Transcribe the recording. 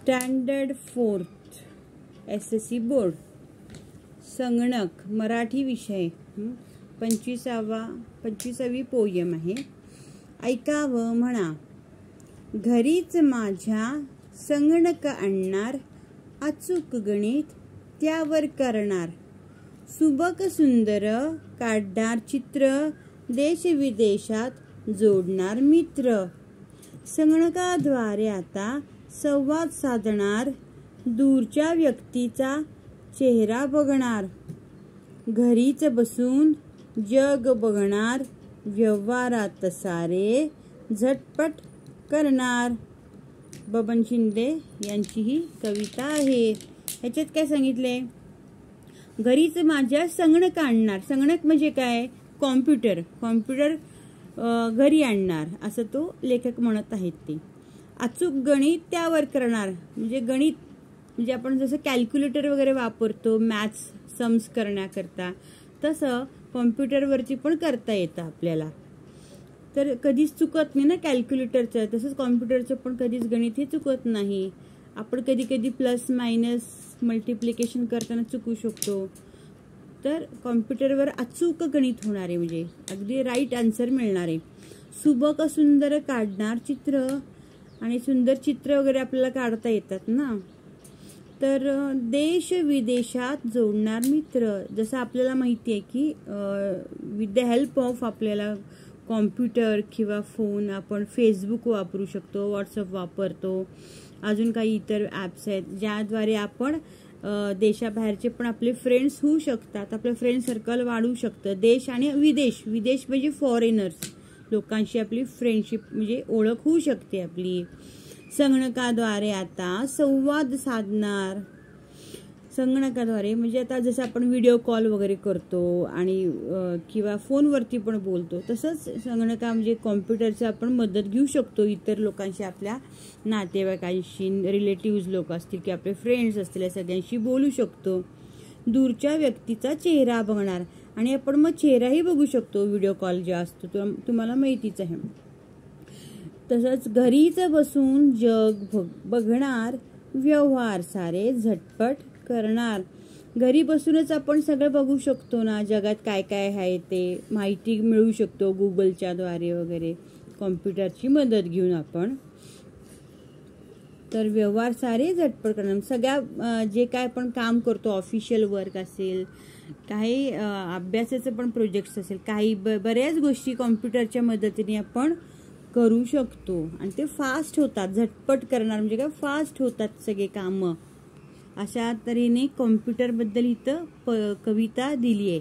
Standard 4th SSC board संगणक मराठी विषय 25वी poem आहे. ऐकावं म्हणा. घरीच माझ्या संगणक आणणार, अचूक गणित त्यावर करणार, सुबक सुंदर काढणार चित्र, देश विदेशात जोडणार मित्र. संगणकाद्वारे आता संवाद साधणार, दूरच्या व्यक्तीचा चेहरा बघणार, घरीच बसून जग बघणार, व्यवहारात सारे झटपट करणार. बबन शिंदे यांची ही कविता आहे. ह्याच्यात काय सांगितले? घरीच माझ्या संगणक आणणार. संगणक म्हणजे काय? कॉम्प्युटर घरी आणणार असं तो लेखक म्हणत आहेत. ते अचूक गणित त्यावर करणार. म्हणजे गणित म्हणजे आपण जसं कॅल्क्युलेटर वगैरे वापरतो मॅथ्स सम्स करण्याकरता, तसं कॉम्प्युटरवरती पण करता येतं आपल्याला. तर कधीच चुकत नाही ना कॅल्क्युलेटरचं, तसंच कॉम्प्युटरचं पण कधीच गणित हे चुकत नाही. आपण कधी कधी प्लस मायनस मल्टिप्लिकेशन करताना चुकू शकतो. तर कॉम्प्युटरवर अचूक गणित होणार आहे, म्हणजे अगदी राईट आन्सर मिळणार आहे. सुबक सुंदर काढणार चित्र, आणि सुंदर चित्र वगैरे आपल्याला काढता येतात ना. तर देश विदेशात जोडणार मित्र. जसं आपल्याला माहिती आहे की विथ द हेल्प ऑफ आपल्याला कॉम्प्युटर किंवा फोन आपण फेसबुक वापरू शकतो, व्हॉट्सअप वापरतो, अजून काही इतर ॲप्स आहेत ज्याद्वारे आपण देशाबाहेरचे पण आपले फ्रेंड्स होऊ शकतात. आपलं फ्रेंड सर्कल वाढू शकतं. देश आणि विदेश म्हणजे फॉरेनर्स लोकांशी आपली फ्रेंडशिप म्हणजे ओळख होऊ शकते आपली. संगणकाद्वारे आता संवाद साधणार. संगणकाद्वारे म्हणजे आता जसं आपण व्हिडिओ कॉल वगैरे करतो आणि किंवा फोनवरती पण बोलतो, तसंच संगणका म्हणजे कॉम्प्युटरची आपण मदत घेऊ शकतो. इतर लोकांशी, आपल्या नातेवाईकांशी, रिलेटिव्ह लोक असतील किंवा आपले फ्रेंड्स असतील, सगळ्यांशी बोलू शकतो. दूरच्या व्यक्तीचा चेहरा बघणार, आणि आपण मग चेहराही बघू शकतो व्हिडिओ कॉल जे असतो, तुम्हाला माहितीच आहे. तसंच घरीच बसून जग बघणार, व्यवहार सारे झटपट करणार. घरी बसूनच आपण सगळं बघू शकतो ना, जगात काय काय आहे ते माहिती मिळवू शकतो गुगलच्या द्वारे वगैरे, कॉम्प्युटरची मदत घेऊन आपण. तर व्यवहार सारे झटपट करणार. सगळ्या जे काय आपण काम करतो, ऑफिशियल वर्क असेल, काही अभ्यासाचं पण प्रोजेक्ट्स असेल, काही बऱ्याच गोष्टी कॉम्प्युटरच्या मदतीने आपण करू शकतो. आणि ते फास्ट होतात. झटपट करणार म्हणजे काय? फास्ट होतात सगळे कामं. अशा तऱ्हेने कॉम्प्युटरबद्दल इथं कविता दिली आहे.